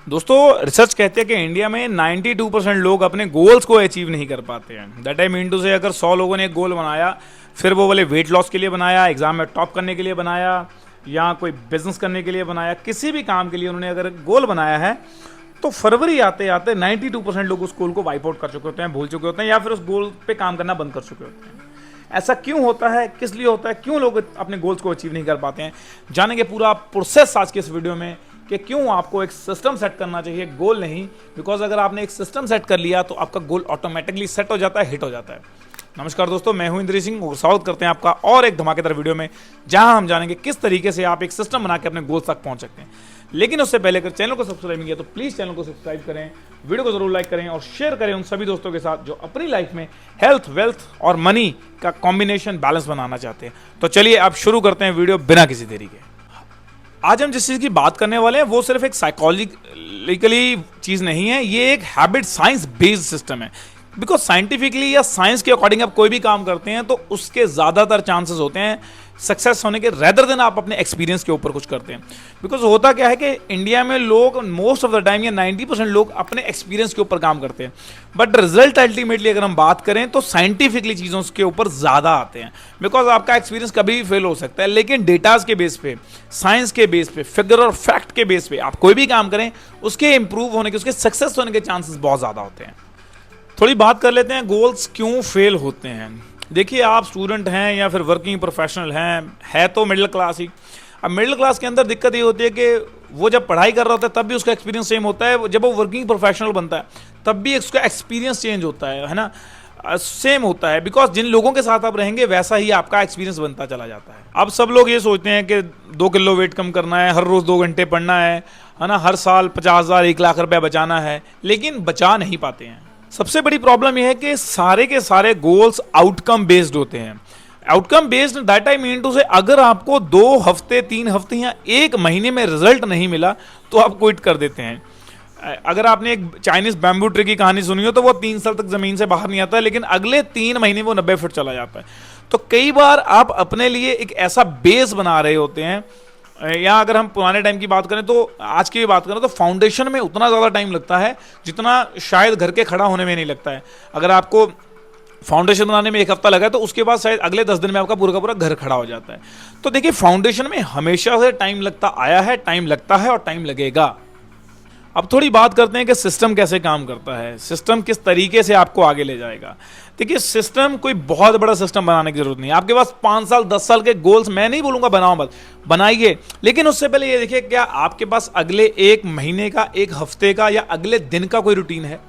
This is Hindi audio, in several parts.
दोस्तों रिसर्च कहती है कि इंडिया में 92% लोग अपने गोल्स को अचीव नहीं कर पाते हैं। That I mean to say अगर 100 लोगों ने एक गोल बनाया, फिर वो बोले वेट लॉस के लिए बनाया, एग्जाम में टॉप करने के लिए बनाया, या कोई बिजनेस करने के लिए बनाया, किसी भी काम के लिए उन्होंने अगर गोल बनाया है, तो फरवरी आते आते 92% लोग उस गोल को वाइप आउट कर चुके होते हैं, भूल चुके होते हैं, या फिर उस गोल पे काम करना बंद कर चुके होते हैं। ऐसा क्यों होता है, किस लिए होता है, क्यों लोग अपने गोल्स को अचीव नहीं कर पाते हैं, जानेंगे पूरा प्रोसेस आज के इस वीडियो में कि क्यों आपको एक सिस्टम सेट करना चाहिए, गोल नहीं। बिकॉज अगर आपने एक सिस्टम सेट कर लिया तो आपका गोल ऑटोमेटिकली सेट हो जाता है, हिट हो जाता है। नमस्कार दोस्तों, मैं हूं इंद्री सिंह और स्वागत करते हैं आपका और एक धमाकेदार वीडियो में, जहां हम जानेंगे किस तरीके से आप एक सिस्टम बना के अपने गोल्स तक पहुंच सकते हैं। लेकिन उससे पहले अगर चैनल को सब्सक्राइब नहीं किया तो प्लीज चैनल को सब्सक्राइब करें, वीडियो को जरूर लाइक करें और शेयर करें उन सभी दोस्तों के साथ जो अपनी लाइफ में हेल्थ, वेल्थ और मनी का कॉम्बिनेशन बैलेंस बनाना चाहते हैं। तो चलिए आप शुरू करते हैं वीडियो बिना किसी देरी के। आज हम जिस चीज़ की बात करने वाले हैं वो सिर्फ एक साइकोलॉजिकली चीज़ नहीं है, ये एक हैबिट साइंस बेस्ड सिस्टम है। बिकॉज साइंटिफिकली या साइंस के अकॉर्डिंग आप कोई भी काम करते हैं तो उसके ज़्यादातर चांसेस होते हैं सक्सेस होने के, रेदर देन आप अपने एक्सपीरियंस के ऊपर कुछ करते हैं। बिकॉज होता क्या है कि इंडिया में लोग मोस्ट ऑफ द टाइम या 90% लोग अपने एक्सपीरियंस के ऊपर काम करते हैं, बट रिजल्ट अल्टीमेटली अगर हम बात करें तो साइंटिफिकली चीज़ों के ऊपर ज़्यादा आते हैं। बिकॉज आपका एक्सपीरियंस कभी भी फेल हो सकता है, लेकिन डेटाज के बेस पे, साइंस के बेस पे, फिगर और फैक्ट के बेस पे आप कोई भी काम करें उसके इंप्रूव होने के, उसके सक्सेस होने के चांसेस बहुत ज़्यादा होते हैं। थोड़ी बात कर लेते हैं गोल्स क्यों फेल होते हैं। देखिए, आप स्टूडेंट हैं या फिर वर्किंग प्रोफेशनल हैं, है तो मिडिल क्लास ही। अब मिडिल क्लास के अंदर दिक्कत ये होती है कि वो जब पढ़ाई कर रहा होता है तब भी उसका एक्सपीरियंस सेम होता है, जब वो वर्किंग प्रोफेशनल बनता है तब भी उसका एक्सपीरियंस चेंज होता है ना, सेम होता है। बिकॉज जिन लोगों के साथ आप रहेंगे वैसा ही आपका एक्सपीरियंस बनता चला जाता है। अब सब लोग ये सोचते हैं कि 2 किलो वेट कम करना है, हर रोज़ 2 घंटे पढ़ना है ना, हर साल 50,000 1 लाख रुपया बचाना है, लेकिन बचा नहीं पाते हैं। सबसे बड़ी प्रॉब्लम यह है कि सारे के सारे गोल्स आउटकम बेस्ड होते हैं। Outcome based that I mean to say अगर आपको 2 हफ्ते, 3 हफ्ते या 1 महीने में रिजल्ट नहीं मिला तो आप क्विट कर देते हैं। अगर आपने एक चाइनीज बैम्बू ट्री की कहानी सुनी हो तो वो 3 साल तक जमीन से बाहर नहीं आता, लेकिन अगले 3 महीने वो 90 फुट चला जाता है। तो कई बार आप अपने लिए एक ऐसा बेस बना रहे होते हैं, या अगर हम पुराने टाइम की बात करें तो आज की भी बात करें तो फाउंडेशन में उतना ज़्यादा टाइम लगता है जितना शायद घर के खड़ा होने में नहीं लगता है। अगर आपको फाउंडेशन बनाने में 1 हफ्ता लगा है तो उसके बाद शायद अगले 10 दिन में आपका पूरा का पूरा घर खड़ा हो जाता है। तो देखिए, फाउंडेशन में हमेशा से टाइम लगता आया है, टाइम लगता है और टाइम लगेगा। अब थोड़ी बात करते हैं कि सिस्टम कैसे काम करता है, सिस्टम किस तरीके से आपको आगे ले जाएगा। देखिए, सिस्टम कोई बहुत बड़ा सिस्टम बनाने की जरूरत नहीं है। आपके पास 5 साल 10 साल के गोल्स, मैं नहीं बोलूंगा बनाओ मत, बनाइए, लेकिन उससे पहले ये देखिए क्या आपके पास अगले 1 महीने का, 1 हफ्ते का या अगले दिन का कोई रूटीन है।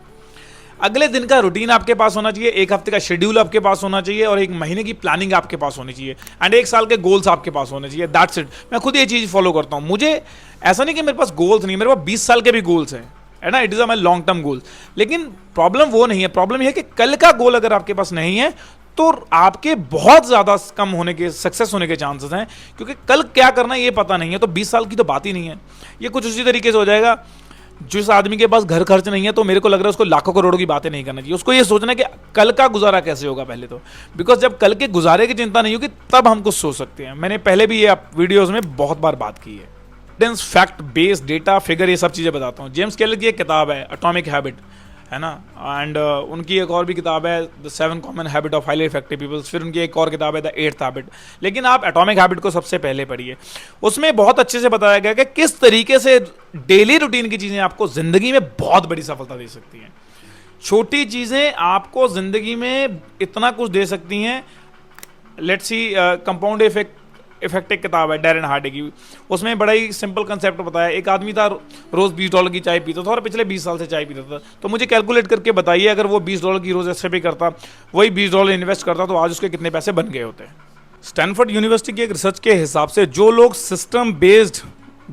अगले दिन का रूटीन आपके पास होना चाहिए, 1 हफ्ते का शेड्यूल आपके पास होना चाहिए और 1 महीने की प्लानिंग आपके पास होनी चाहिए, एंड 1 साल के गोल्स आपके पास होने चाहिए। That's it. मैं खुद ये चीज़ फॉलो करता हूँ। मुझे ऐसा नहीं कि मेरे पास गोल्स नहीं, मेरे पास 20 साल के भी गोल्स हैं, है ना, it is a my long term goal. लेकिन प्रॉब्लम वो नहीं है, प्रॉब्लम यह है कि कल का गोल अगर आपके पास नहीं है तो आपके बहुत ज़्यादा कम होने के, सक्सेस होने के चांसेस हैं, क्योंकि कल क्या करना है ये पता नहीं है। तो 20 साल की तो बात ही नहीं है। ये कुछ उसी तरीके से हो जाएगा, जिस आदमी के पास घर खर्च नहीं है तो मेरे को लग रहा है उसको लाखों करोड़ों की बातें नहीं करना चाहिए। उसको ये सोचना है कि कल का गुजारा कैसे होगा पहले तो, बिकॉज जब कल के गुजारे की चिंता नहीं होगी तब हम कुछ सोच सकते हैं। मैंने पहले भी ये वीडियोस में बहुत बार बात की है। फैक्ट बेस्ड डेटा, फिगर, ये सब चीज़ें बताता हूँ। जेम्स केलर की एक किताब है एटॉमिक हैबिट, है ना, एंड उनकी एक और भी किताब है the 7 common habit of highly effective peoples, फिर उनकी एक और किताब है द 8th हैबिट। लेकिन आप एटॉमिक हैबिट को सबसे पहले पढ़िए। उसमें बहुत अच्छे से बताया गया कि किस तरीके से डेली रूटीन की चीज़ें आपको ज़िंदगी में बहुत बड़ी सफलता दे सकती हैं। छोटी चीज़ें आपको ज़िंदगी में इतना कुछ दे सकती हैं। लेट्स सी, कंपाउंड इफेक्ट एक किताब है डैरेन हार्डे की, उसमें बड़ा ही सिंपल कंसेप्ट बताया। एक आदमी था, रोज़ $20 की चाय पीता था और पिछले 20 साल से चाय पीता था। तो मुझे कैलकुलेट करके बताइए, अगर वो $20 की रोज़ एस पे करता, वही $20 इन्वेस्ट करता, तो आज उसके कितने पैसे बन गए होते। स्टैनफोर्ड यूनिवर्सिटी की एक रिसर्च के हिसाब से जो लोग सिस्टम बेस्ड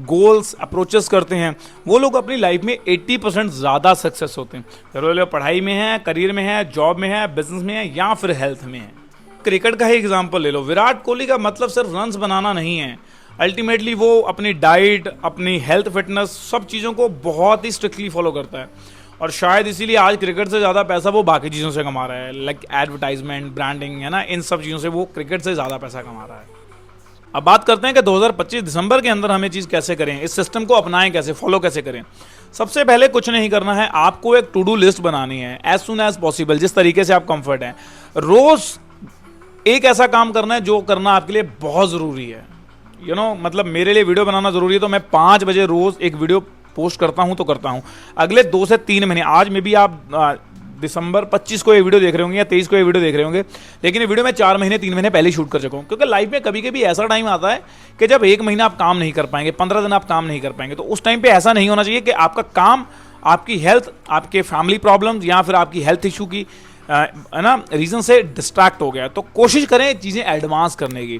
गोल्स अप्रोचेस करते हैं वो लोग अपनी लाइफ में 80% ज़्यादा सक्सेस होते हैं। फिर वो लोग पढ़ाई में है, करियर में है, जॉब में है, बिजनेस में है या फिर हेल्थ में है। क्रिकेट का ही एग्जांपल ले लो। विराट कोहली का मतलब सिर्फ रन्स बनाना नहीं है, अल्टीमेटली वो अपनी डाइट, अपनी हेल्थ, फिटनेस, सब चीज़ों को बहुत ही स्ट्रिक्टली फॉलो करता है और शायद इसीलिए आज क्रिकेट से ज़्यादा पैसा वो बाकी चीज़ों से कमा रहा है, लाइक एडवर्टाइजमेंट, ब्रांडिंग, है ना, इन सब चीज़ों से वो क्रिकेट से ज़्यादा पैसा कमा रहा है। अब बात करते हैं कि 2025 दिसंबर के अंदर हमें चीज़ कैसे करें, इस सिस्टम को अपनाएं कैसे, फॉलो कैसे करें। सबसे पहले कुछ नहीं करना है, आपको एक टू डू लिस्ट बनानी है एज सुन एज पॉसिबल, जिस तरीके से आप कंफर्ट हैं। रोज एक ऐसा काम करना है जो करना आपके लिए बहुत ज़रूरी है। मतलब मेरे लिए वीडियो बनाना ज़रूरी है, तो मैं 5 बजे रोज़ एक वीडियो पोस्ट करता हूं तो करता हूं। अगले 2 से 3 महीने, आज में भी आप दिसंबर 25 को ये वीडियो देख रहे होंगे या 23 को ये वीडियो देख रहे होंगे, लेकिन ये वीडियो मैं 4 महीने 3 महीने पहले शूट कर चुका हूँ। क्योंकि लाइफ में कभी कभी ऐसा टाइम आता है कि जब 1 महीना आप काम नहीं कर पाएंगे, 15 दिन आप काम नहीं कर पाएंगे, तो उस टाइम पे ऐसा नहीं होना चाहिए कि आपका काम, आपकी हेल्थ, आपके फैमिली प्रॉब्लम्स या फिर आपकी हेल्थ इशू की है ना रीज़न से डिस्ट्रैक्ट हो गया। तो कोशिश करें चीज़ें एडवांस करने की,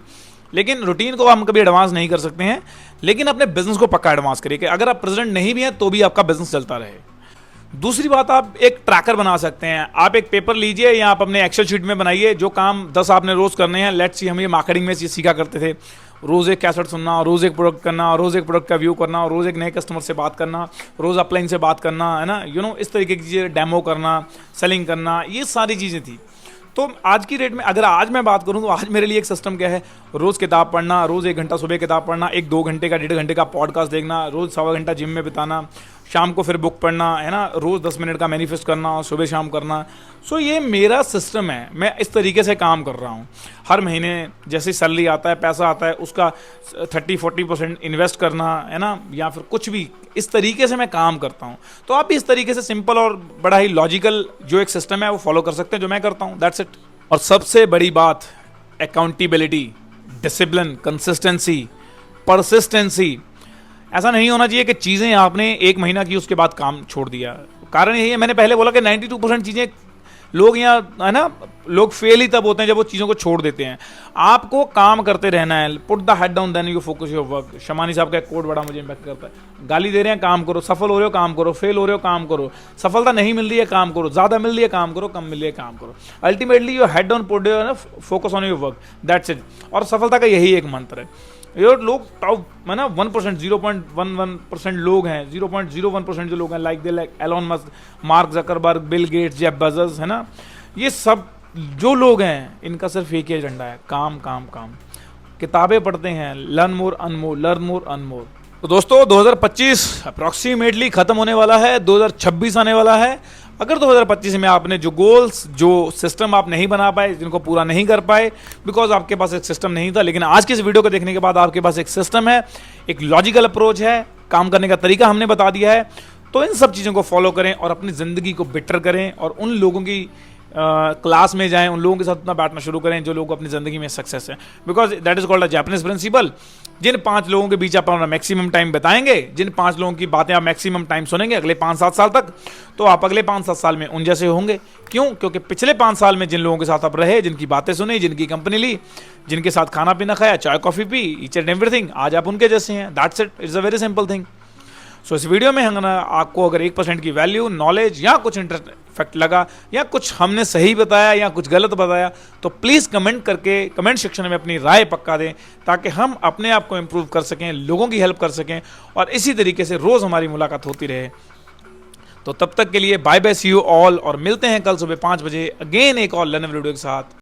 लेकिन रूटीन को हम कभी एडवांस नहीं कर सकते हैं, लेकिन अपने बिजनेस को पक्का एडवांस करिए कि अगर आप प्रेसिडेंट नहीं भी हैं तो भी आपका बिजनेस चलता रहे। दूसरी बात, आप एक ट्रैकर बना सकते हैं। आप एक पेपर लीजिए या आप अपने एक्सेल शीट में बनाइए जो काम 10 आपने रोज करने हैं। लेट्स सी, हम ये मार्केटिंग में सीखा करते थे, रोज एक कैसेट सुनना, रोज एक प्रोडक्ट करना, रोज एक प्रोडक्ट का व्यू करना, रोज एक नए कस्टमर से बात करना, रोज अपलाइन से बात करना, है ना, इस तरीके की चीज़ें, डेमो करना, सेलिंग करना, ये सारी चीज़ें थी। तो आज की डेट में अगर आज मैं बात करूं तो आज मेरे लिए एक सिस्टम क्या है, रोज़ किताब पढ़ना, रोज़ 1 घंटा सुबह किताब पढ़ना, 1-2 घंटे का 1.5 घंटे का पॉडकास्ट देखना, रोज़ 1.25 घंटा जिम में बिताना, शाम को फिर बुक पढ़ना, है ना, रोज़ 10 मिनट का मैनिफेस्ट करना और सुबह शाम करना। सो ये मेरा सिस्टम है, मैं इस तरीके से काम कर रहा हूँ। हर महीने जैसे सैलरी आता है, पैसा आता है, उसका 30-40% इन्वेस्ट करना, है ना, या फिर कुछ भी, इस तरीके से मैं काम करता हूँ। तो आप भी इस तरीके से सिंपल और बड़ा ही लॉजिकल जो एक सिस्टम है वो फॉलो कर सकते हैं, जो मैं करता हूँ। That's it. और सबसे बड़ी बात, अकाउंटेबिलिटी, डिसिप्लिन, कंसिस्टेंसी, परसिस्टेंसी। ऐसा नहीं होना चाहिए कि चीज़ें आपने 1 महीना की उसके बाद काम छोड़ दिया। कारण यही है, मैंने पहले बोला कि 92% चीज़ें लोग यहाँ, है ना, लोग फेल ही तब होते हैं जब वो चीज़ों को छोड़ देते हैं। आपको काम करते रहना है। Put the head down then you focus your work. शमानी साहब का एक कोड बड़ा मुझे इम्पैक्ट करता है। गाली दे रहे हैं, काम करो। सफल हो रहे हो, काम करो। फेल हो रहे हो, काम करो। सफलता नहीं मिल रही है, काम करो। ज़्यादा मिल रही है, काम करो। कम मिल रही है, काम करो। Ultimately your head down, put your focus on your work, that's it. और सफलता का यही एक मंत्र है। ये लोग टॉप, है ना, 1%, 0.11% लोग हैं, 0.01% जो लोग हैं, like Elon Musk, Mark Zuckerberg, Bill Gates, Jeff Bezos, है ना, ये सब जो लोग हैं, इनका सिर्फ एक ही एजेंडा है, काम काम काम। किताबें पढ़ते हैं, learn more earn more, learn more earn more. तो दोस्तों 2025 अप्रॉक्सीमेटली खत्म होने वाला है, 2026 आने वाला है। अगर 2025 में आपने जो गोल्स, जो सिस्टम आप नहीं बना पाए, जिनको पूरा नहीं कर पाए बिकॉज आपके पास एक सिस्टम नहीं था, लेकिन आज की इस वीडियो को देखने के बाद आपके पास एक सिस्टम है, एक लॉजिकल अप्रोच है, काम करने का तरीका हमने बता दिया है, तो इन सब चीज़ों को फॉलो करें और अपनी ज़िंदगी को बेटर करें और उन लोगों की क्लास में जाएं, उन लोगों के साथ अपना बैठना शुरू करें जो लोग अपनी ज़िंदगी में सक्सेस है। Because that is called a Japanese principle. जिन 5 लोगों के बीच आप अपना मैक्सिमम टाइम बताएंगे, जिन 5 लोगों की बातें आप मैक्सिमम टाइम सुनेंगे अगले 5-7 साल तक, तो आप अगले 5-7 साल में उन जैसे होंगे। क्यों? क्योंकि पिछले 5 साल में जिन लोगों के साथ आप रहे, जिनकी बातें सुनी, जिनकी कंपनी ली, जिनके साथ खाना पीना खाया, चाय कॉफ़ी पी, ईच एंड एवरीथिंग, आज आप उनके जैसे हैं। That's it, it's a very simple thing. So इस वीडियो में हम आपको अगर 1% की वैल्यू, नॉलेज या कुछ इंटरेस्ट फैक्ट लगा या कुछ हमने सही बताया या कुछ गलत बताया, तो प्लीज़ कमेंट करके कमेंट सेक्शन में अपनी राय पक्का दें, ताकि हम अपने आप को इम्प्रूव कर सकें, लोगों की हेल्प कर सकें और इसी तरीके से रोज़ हमारी मुलाकात होती रहे। तो तब तक के लिए bye bye, see you all, और मिलते हैं कल सुबह 5 बजे अगेन एक और लर्न वीडियो के साथ।